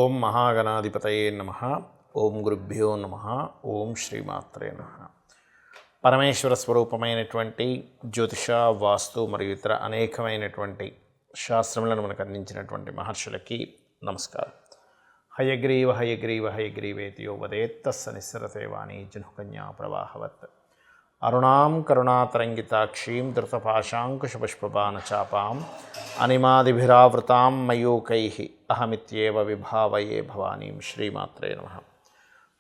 ఓం మహాగణాధిపతయే నమః. ఓం గురుభ్యో నమః. ఓం శ్రీమాత్రే నమః. పరమేశ్వర స్వరూపమైనటువంటి జ్యోతిష, వాస్తు మరియు ఇతర అనేకమైనటువంటి శాస్త్రములను మనకు అందించినటువంటి మహర్షులకి నమస్కారం. హయగ్రీవ హయగ్రీవ హయగ్రీవేతియో వదేత్తస్స నిస్సరతే వాణీ జనుకన్యా ప్రవాహవత్. అరుణాం కరుణాతరంగితాక్షీం ధృతపాశాంకుశపుష్పబాణచాపాం అనిమాదిభిరావృతాం మయూకైః అహమిత్యేవ విభావయే భవానీం. శ్రీమాత్రే నమః.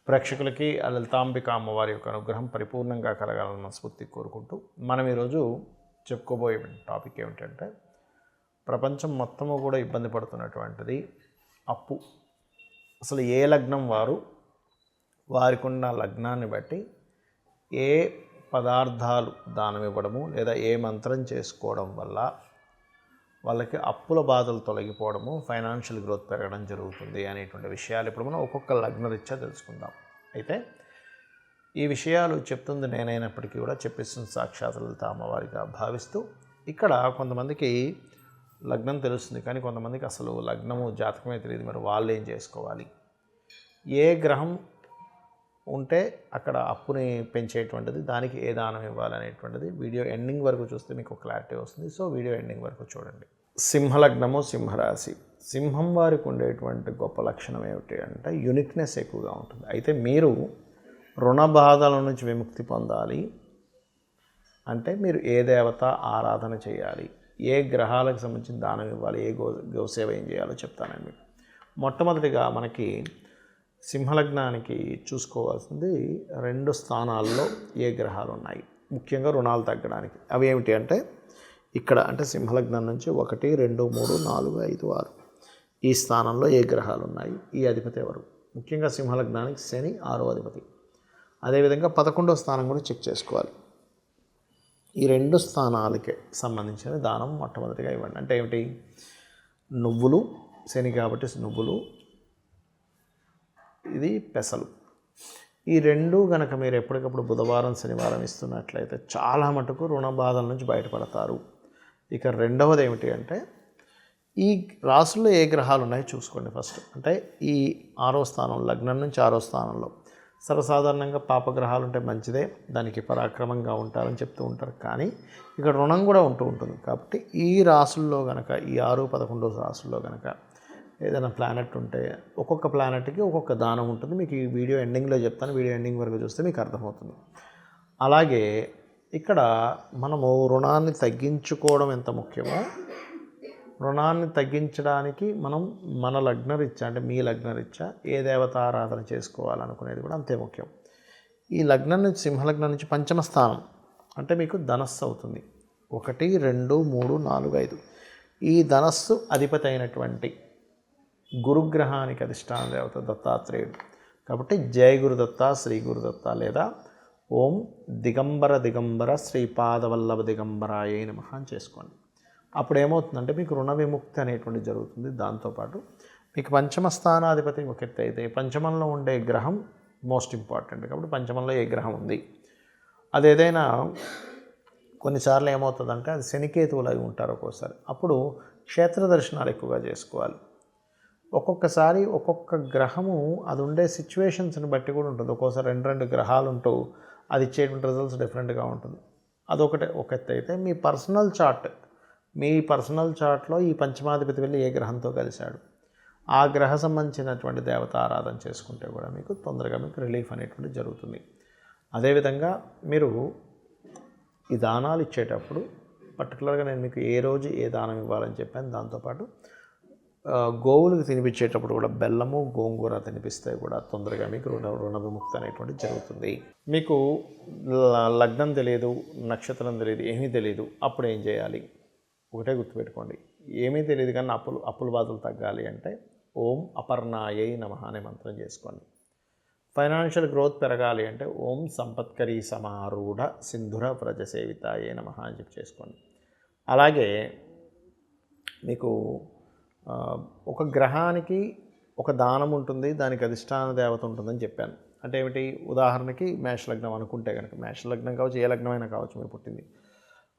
ప్రేక్షకులకి లలితాంబిక అమ్మవారి యొక్క అనుగ్రహం పరిపూర్ణంగా కలగాలన్న స్ఫూర్తి కోరుకుంటూ మనం ఈరోజు చెప్పుకోబోయే టాపిక్ ఏమిటంటే, ప్రపంచం మొత్తము కూడా ఇబ్బంది పడుతున్నటువంటిది అప్పు. అసలు ఏ లగ్నం వారికి ఉన్న లగ్నాన్ని బట్టి ఏ పదార్థాలు దానం ఇవ్వడము లేదా ఏ మంత్రం చేసుకోవడం వల్ల వాళ్ళకి అప్పుల బాధలు తొలగిపోవడము, ఫైనాన్షియల్ గ్రోత్ పెరగడం జరుగుతుంది అనేటువంటి విషయాలు ఇప్పుడు మనం ఒక్కొక్క లగ్నరీత్యా తెలుసుకుందాం. అయితే ఈ విషయాలు చెప్తుంది నేనైనప్పటికీ కూడా చెప్పిస్తుంది సాక్షాత్ లలిత అమ్మవారిగా భావిస్తూ, ఇక్కడ కొంతమందికి లగ్నం తెలుస్తుంది కానీ కొంతమందికి అసలు లగ్నము జాతకమే తెలియదు. మరి వాళ్ళు ఏం చేసుకోవాలి, ఏ గ్రహం ఉంటే అక్కడ అప్పుని పెంచేటువంటిది, దానికి ఏ దానం ఇవ్వాలనేటువంటిది వీడియో ఎండింగ్ వరకు చూస్తే మీకు క్లారిటీ వస్తుంది. సో వీడియో ఎండింగ్ వరకు చూడండి. సింహలగ్నము, సింహరాశి. సింహం వారికి ఉండేటువంటి గొప్ప లక్షణం ఏమిటి అంటే యూనిక్నెస్ ఎక్కువగా ఉంటుంది. అయితే మీరు రుణ బాధల నుంచి విముక్తి పొందాలి అంటే మీరు ఏ దేవత ఆరాధన చేయాలి, ఏ గ్రహాలకు సంబంధించిన దానం ఇవ్వాలి, ఏ గోసేవ ఏం చేయాలో చెప్తానండి మీకు. మొట్టమొదటిగా మనకి సింహలగ్నానికి చూసుకోవాల్సింది 2 స్థానాల్లో ఏ గ్రహాలు ఉన్నాయి ముఖ్యంగా రుణాలు తగ్గడానికి. అవి ఏమిటి అంటే ఇక్కడ అంటే సింహలగ్నం నుంచి 1, 2, 3, 4, 5, 6 ఈ స్థానంలో ఏ గ్రహాలు ఉన్నాయి, ఈ అధిపతి ఎవరు. ముఖ్యంగా సింహలగ్నానికి శని 6వ అధిపతి. అదేవిధంగా 11వ స్థానం కూడా చెక్ చేసుకోవాలి. ఈ 2 స్థానాలకే సంబంధించిన దానం మొట్టమొదటిగా ఇవ్వండి. అంటే ఏమిటి, నువ్వులు, శని కాబట్టి నువ్వులు, ఇది పెసలు. ఈ 2 కనుక మీరు ఎప్పటికప్పుడు బుధవారం శనివారం ఇస్తున్నట్లయితే చాలా మటుకు రుణ బాధల నుంచి బయటపడతారు. ఇక రెండవది ఏమిటి అంటే ఈ రాశుల్లో ఏ గ్రహాలు ఉన్నాయో చూసుకోండి ఫస్ట్. అంటే ఈ 6వ స్థానం, లగ్నం నుంచి 6వ స్థానంలో సర్వసాధారణంగా పాపగ్రహాలు ఉంటే మంచిదే, దానికి పరాక్రమంగా ఉంటారని చెప్తూ ఉంటారు. కానీ ఇక్కడ రుణం కూడా ఉంటూ ఉంటుంది. కాబట్టి ఈ రాశుల్లో కనుక ఈ 6, 11 రాశుల్లో కనుక ఏదైనా ప్లానెట్ ఉంటే ఒక్కొక్క ప్లానెట్కి ఒక్కొక్క దానం ఉంటుంది. మీకు ఈ వీడియో ఎండింగ్లో చెప్తాను, వీడియో ఎండింగ్ వరకు చూస్తే మీకు అర్థమవుతుంది. అలాగే ఇక్కడ మనము రుణాన్ని తగ్గించుకోవడం ఎంత ముఖ్యమో, రుణాన్ని తగ్గించడానికి మనం మన లగ్నరీత్యా అంటే మీ లగ్నరీత్యా ఏ దేవత ఆరాధన చేసుకోవాలనుకునేది కూడా అంతే ముఖ్యం. ఈ లగ్నం నుంచి సింహలగ్నం నుంచి 5వ స్థానం అంటే మీకు ధనస్సు అవుతుంది. 1, 2, 3, 4, 5 ఈ ధనస్సు అధిపతి అయినటువంటి గురుగ్రహానికి అధిష్టాన దేవత దత్తాత్రేయుడు. కాబట్టి జయ గురుదత్త, శ్రీ గురుదత్త లేదా ఓం దిగంబర దిగంబర శ్రీపాదవల్లభ దిగంబరాయే నమః అని చేసుకోండి. అప్పుడు ఏమవుతుందంటే మీకు రుణ విముక్తి అనేటువంటి జరుగుతుంది. దాంతోపాటు మీకు 5వ స్థానాధిపతి ఒక ఎత్తు అయితే, పంచమంలో ఉండే గ్రహం మోస్ట్ ఇంపార్టెంట్. కాబట్టి పంచమంలో ఏ గ్రహం ఉంది, అదేదైనా కొన్నిసార్లు ఏమవుతుందంటే అది శనికేతువులు అయి ఉంటారు ఒక్కోసారి. అప్పుడు క్షేత్ర దర్శనాలు ఎక్కువగా చేసుకోవాలి. ఒక్కొక్కసారి ఒక్కొక్క గ్రహము అది ఉండే సిచ్యువేషన్స్ని బట్టి కూడా ఉంటుంది. ఒక్కోసారి 2 గ్రహాలు ఉంటూ అది ఇచ్చేటువంటి రిజల్ట్స్ డిఫరెంట్గా ఉంటుంది. అదొకటే ఒక ఎత్తు అయితే, మీ పర్సనల్ చార్ట్లో ఈ పంచమాధిపతి వెళ్ళి ఏ గ్రహంతో కలిశాడు, ఆ గ్రహ సంబంధించినటువంటి దేవత ఆరాధన చేసుకుంటే కూడా మీకు తొందరగా మీకు రిలీఫ్ అనేటువంటి జరుగుతుంది. అదేవిధంగా మీరు ఈ దానాలు ఇచ్చేటప్పుడు పర్టికులర్గా నేను మీకు ఏ రోజు ఏ దానం ఇవ్వాలని చెప్పాను. దాంతోపాటు గోవులకు తినిపించేటప్పుడు కూడా బెల్లము, గోంగూర తినిపిస్తే కూడా తొందరగా మీకు రుణ విముక్తి అనేటువంటిది జరుగుతుంది. మీకు లగ్నం తెలియదు, నక్షత్రం తెలియదు, ఏమీ తెలియదు, అప్పుడు ఏం చేయాలి? ఒకటే గుర్తుపెట్టుకోండి, ఏమీ తెలియదు కానీ అప్పుల బాధలు తగ్గాలి అంటే ఓం అపర్ణాయై నమః అనే మంత్రం చేసుకోండి. ఫైనాన్షియల్ గ్రోత్ పెరగాలి అంటే ఓం సంపత్కరీ సమారూఢ సింధుర వ్రజసేవితాయే నమః అని చెప్పి చేసుకోండి. అలాగే మీకు ఒక గ్రహానికి ఒక దానం ఉంటుంది, దానికి అధిష్టాన దేవత ఉంటుందని చెప్పాను. అంటే ఏమిటి, ఉదాహరణకి మేషలగ్నం అనుకుంటే కనుక, మేషలగ్నం కావచ్చు, ఏ లగ్నమైనా కావచ్చు మీరు పుట్టింది,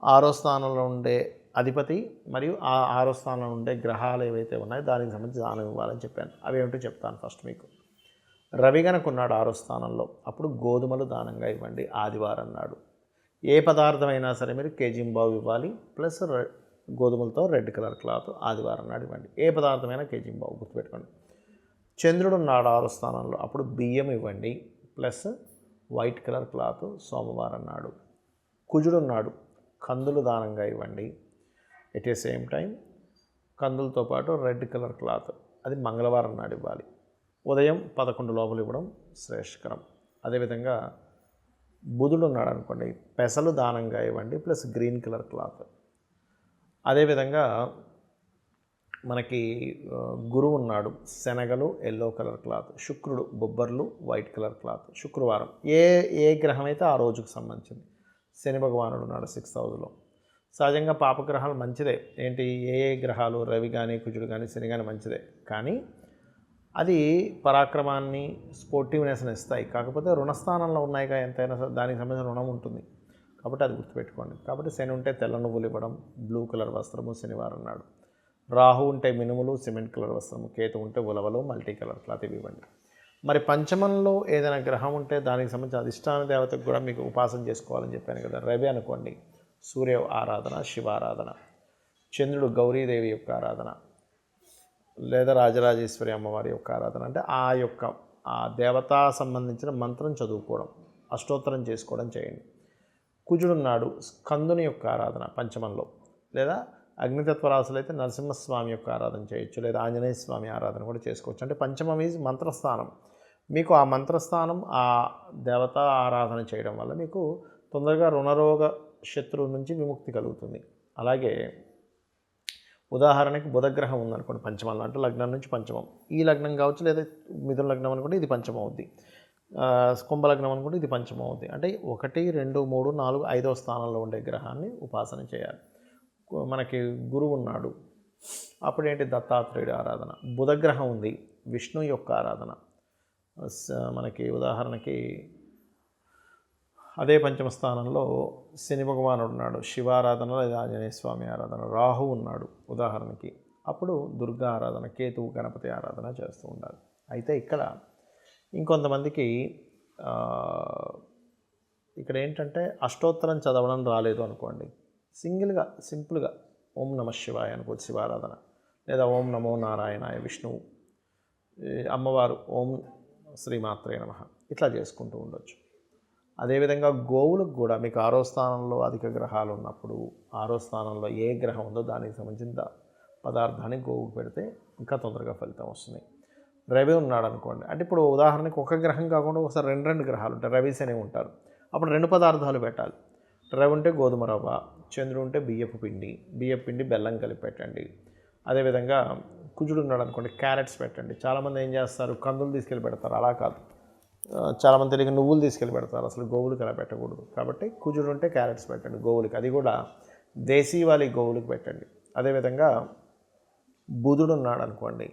6వ స్థానంలో ఉండే అధిపతి మరియు ఆ ఆరో స్థానంలో ఉండే గ్రహాలు ఏవైతే ఉన్నాయో దానికి సంబంధించి దానం ఇవ్వాలని చెప్పాను. అవి ఏమిటో చెప్తాను ఫస్ట్ మీకు. రవి గనక ఉన్నాడు ఆరో స్థానంలో, అప్పుడు గోధుమలు దానంగా ఇవ్వండి ఆదివారం నాడు. ఏ పదార్థమైనా సరే మీరు కేజీంబావు ఇవ్వాలి, ప్లస్ గోధుమలతో రెడ్ కలర్ క్లాత్ ఆదివారం నాడు ఇవ్వండి. ఏ పదార్థమైనా కేజీంబావు గుర్తుపెట్టుకోండి. చంద్రుడు ఉన్నాడు ఆరో స్థానంలో, అప్పుడు బియ్యం ఇవ్వండి, ప్లస్ వైట్ కలర్ క్లాత్ సోమవారం నాడు. కుజుడున్నాడు, కందులు దానంగా ఇవ్వండి. ఎట్ ఏ సేమ్ టైం కందులతో పాటు రెడ్ కలర్ క్లాత్ అది మంగళవారం నాడు ఇవ్వాలి. ఉదయం 11 లోపల ఇవ్వడం శ్రేష్ఠకరం. అదేవిధంగా బుధుడు ఉన్నాడు అనుకోండి, పెసలు దానంగా ఇవ్వండి, ప్లస్ గ్రీన్ కలర్ క్లాత్. అదేవిధంగా మనకి గురువు ఉన్నాడు, శనగలు ఎల్లో కలర్ క్లాత్. శుక్రుడు బొబ్బర్లు వైట్ కలర్ క్లాత్. శుక్రవారం ఏ గ్రహం అయితే ఆ రోజుకు సంబంధించింది. శని భగవానుడు ఉన్నాడు 6th హౌస్లో. సహజంగా పాపగ్రహాలు మంచిదే. ఏంటి ఏ గ్రహాలు రవి కానీ కుజుడు కానీ శని కానీ మంచిదే, కానీ అది పరాక్రమాన్ని స్పోర్టివ్నెస్ని ఇస్తాయి. కాకపోతే రుణస్థానంలో ఉన్నాయిగా, ఎంతైనా దానికి సంబంధించిన రుణం ఉంటుంది కాబట్టి అది గుర్తుపెట్టుకోండి. కాబట్టి శని ఉంటే తెల్ల నువ్వులు ఇవ్వడం, బ్లూ కలర్ వస్త్రము శనివారం నాడు. రాహు ఉంటే మినుములు సిమెంట్ కలర్ వస్త్రము, కేతు ఉంటే ఉలవలు మల్టీ కలర్ క్లాత్ ఇవి ఇవ్వండి. మరి పంచమంలో ఏదైనా గ్రహం ఉంటే దానికి సంబంధించిన అధిష్టాన దేవతకు కూడా మీకు ఉపాసన చేసుకోవాలని చెప్పాను కదా. రవి అనుకోండి సూర్య ఆరాధన, శివారాధన. చంద్రుడు గౌరీదేవి యొక్క ఆరాధన, లేదా రాజరాజేశ్వరి అమ్మవారి యొక్క ఆరాధన. అంటే ఆ దేవతా సంబంధించిన మంత్రం చదువుకోవడం, అష్టోత్తరం చేసుకోవడం చేయండి. కుజుడున్నాడు, స్కందుని యొక్క ఆరాధన పంచమంలో, లేదా అగ్నితత్వ రాశులు అయితే నరసింహస్వామి యొక్క ఆరాధన చేయొచ్చు, లేదా ఆంజనేయ స్వామి ఆరాధన కూడా చేసుకోవచ్చు. అంటే పంచమం ఈజ్ మంత్రస్థానం. మీకు ఆ మంత్రస్థానం ఆ దేవతా ఆరాధన చేయడం వల్ల మీకు తొందరగా రుణరోగ శత్రువు నుంచి విముక్తి కలుగుతుంది. అలాగే ఉదాహరణకి బుధగ్రహం ఉందనుకోండి పంచమంలో, అంటే లగ్నం నుంచి పంచమం. ఈ లగ్నం కావచ్చు, లేదా మిథున లగ్నం అనుకుంటే ఇది పంచమం అవుద్ది, కుంభలగ్నం అనుకుంటే ఇది పంచమం అవుద్ది. అంటే 1, 2, 3, 4, 5వ స్థానంలో ఉండే గ్రహాన్ని ఉపాసన చేయాలి. మనకి గురువు ఉన్నాడు, అప్పుడేంటి దత్తాత్రేయుడి ఆరాధన. బుధగ్రహం ఉంది, విష్ణు యొక్క ఆరాధన. మనకి ఉదాహరణకి అదే పంచమ స్థానంలో శని భగవానుడు ఉన్నాడు, శివారాధన లేదా ఆంజనేయ స్వామి ఆరాధన. రాహు ఉన్నాడు ఉదాహరణకి, అప్పుడు దుర్గా ఆరాధన, కేతువు గణపతి ఆరాధన చేస్తూ ఉండాలి. అయితే ఇక్కడ ఇంకొంతమందికి ఇక్కడ ఏంటంటే అష్టోత్తరం చదవడం రాలేదు అనుకోండి, సింపుల్గా ఓం నమ శివాయ అనుకోవచ్చు శివారాధన, లేదా ఓం నమో నారాయణాయ విష్ణువు, అమ్మవారు ఓం శ్రీమాత్రే నమః, ఇట్లా చేసుకుంటూ ఉండొచ్చు. అదేవిధంగా గోవులకు కూడా మీకు 6వ స్థానంలో అధిక గ్రహాలు ఉన్నప్పుడు 6వ స్థానంలో ఏ గ్రహం ఉందో దానికి సంబంధించిన పదార్థాన్ని గోవుకు పెడితే ఇంకా తొందరగా ఫలితం వస్తుంది. రవి ఉన్నాడు అనుకోండి, అంటే ఇప్పుడు ఉదాహరణకి ఒక గ్రహం కాకుండా ఒకసారి 2 గ్రహాలు ఉంటాయి, రవి శని ఉంటారు, అప్పుడు 2 పదార్థాలు పెట్టాలి. రవి ఉంటే గోధుమ రవ్వ, చంద్రుడు ఉంటే బియ్యపు పిండి బెల్లం కలిపి పెట్టండి. అదేవిధంగా కుజుడు ఉన్నాడు అనుకోండి, క్యారెట్స్ పెట్టండి. చాలామంది ఏం చేస్తారు, కందులు తీసుకెళ్ళి పెడతారు, అలా కాదు. చాలామంది తెలియక నువ్వులు తీసుకెళ్ళి పెడతారు, అసలు గోవులకి అలా పెట్టకూడదు. కాబట్టి కుజుడు ఉంటే క్యారెట్స్ పెట్టండి గోవులకి, అది కూడా దేశీవాలి గోవులకి పెట్టండి. అదేవిధంగా బుధుడు ఉన్నాడు అనుకోండి,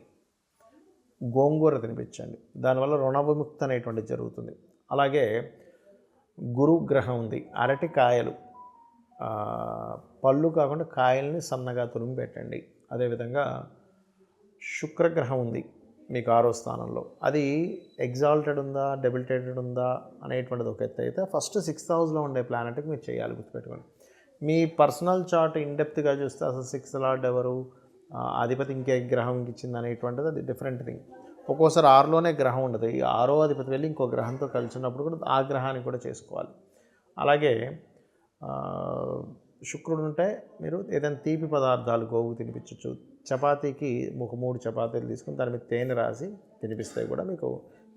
గోంగూర తినిపించండి, దానివల్ల రుణ విముక్తి అనేటువంటిది జరుగుతుంది. అలాగే గురు గ్రహం ఉంది, అరటికాయలు, పళ్ళు కాకుండా కాయల్ని సన్నగా తురిమి పెట్టండి. అదేవిధంగా శుక్రగ్రహం ఉంది మీకు 6వ స్థానంలో, అది ఎగ్జాల్టెడ్ ఉందా డెబిలిటేటెడ్ ఉందా అనేటువంటిది ఒక ఎత్తు అయితే, ఫస్ట్ 6th హౌస్లో ఉండే ప్లానెట్కి మీరు చేయాలి, గుర్తుపెట్టుకోండి. మీ పర్సనల్ చార్ట్ ఇన్డెప్త్గా చూస్తే అసలు 6th లార్డ్ ఎవరు, అధిపతి ఇంకే గ్రహంకి ఇచ్చింది అనేటువంటిది అది డిఫరెంట్ థింగ్. ఒక్కోసారి 6లోనే గ్రహం ఉండదు, ఈ 6వ అధిపతి వెళ్ళి ఇంకో గ్రహంతో కలిసి ఉన్నప్పుడు కూడా ఆ గ్రహాన్ని కూడా చేసుకోవాలి. అలాగే శుక్రుడు ఉంటే మీరు ఏదైనా తీపి పదార్థాలు గోవుకు తినిపించవచ్చు. చపాతీకి ఒక 3 చపాతీలు తీసుకుని దాని మీద తేనె రాసి తినిపిస్తే కూడా మీకు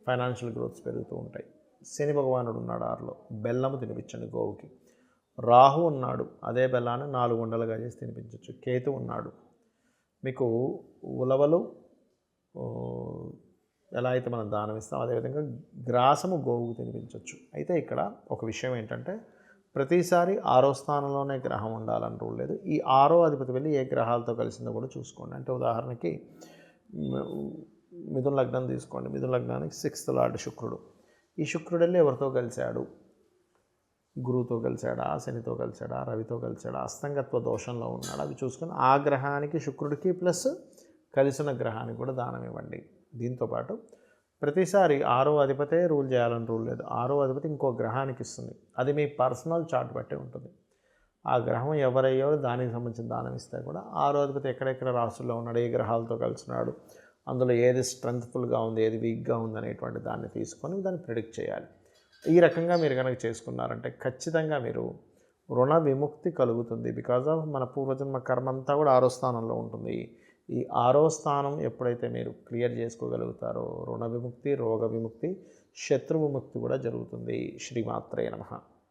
ఫైనాన్షియల్ గ్రోత్స్ పెరుగుతూ ఉంటాయి. శని భగవానుడు ఉన్నాడు 6లో, బెల్లము తినిపించండి గోవుకి. రాహు ఉన్నాడు, అదే బెల్లాన్ని 4 ఉండలుగా చేసి తినిపించవచ్చు. కేతు ఉన్నాడు, మీకు ఉలవలు ఎలా అయితే మనం దానం ఇస్తాం అదేవిధంగా గ్రాసము గోవుకు తినిపించవచ్చు. అయితే ఇక్కడ ఒక విషయం ఏంటంటే, ప్రతిసారి 6వ స్థానంలోనే గ్రహం ఉండాలని రూల్ లేదు. ఈ 6వ అధిపతి వెళ్ళి ఏ గ్రహాలతో కలిసిందో కూడా చూసుకోండి. అంటే ఉదాహరణకి మిథున లగ్నం తీసుకోండి, మిథున లగ్నానికి 6th లార్డ్ శుక్రుడు. ఈ శుక్రుడు వెళ్ళి ఎవరితో కలిశాడు, గురువుతో కలిసాడా, శనితో కలిసాడా, రవితో కలిసాడా, అస్తంగత్వ దోషంలో ఉన్నాడా, అవి చూసుకొని ఆ గ్రహానికి శుక్రుడికి ప్లస్ కలిసిన గ్రహానికి కూడా దానం ఇవ్వండి. దీంతోపాటు ప్రతిసారి 6వ అధిపతే రూల్ చేయాలని రూల్ లేదు. 6వ అధిపతి ఇంకో గ్రహానికి ఇస్తుంది. అది మీ పర్సనల్ చార్ట్ బట్టే ఉంటుంది. ఆ గ్రహం ఎవరయ్యో దానికి సంబంధించిన దానం ఇస్తే కూడా 6వ అధిపతి ఎక్కడెక్కడ రాశుల్లో ఉన్నాడు, ఏ గ్రహాలతో కలిసినాడు, అందులో ఏది స్ట్రెంగ్త్ఫుల్గా ఉంది, ఏది వీక్గా ఉంది అనేటువంటి దాన్ని తీసుకొని దాన్ని ప్రిడిక్ట్ చేయాలి. ఈ రకంగా మీరు కనుక చేసుకున్నారంటే ఖచ్చితంగా మీరు రుణ విముక్తి కలుగుతుంది. బికాజ్ ఆఫ్ మన పూర్వజన్మ కర్మ అంతా కూడా 6వ స్థానంలో ఉంటుంది. ఈ 6వ స్థానం ఎప్పుడైతే మీరు క్లియర్ చేసుకోగలుగుతారో రుణ విముక్తి, రోగ విముక్తి, శత్రు విముక్తి కూడా జరుగుతుంది. శ్రీమాత్రే నమః.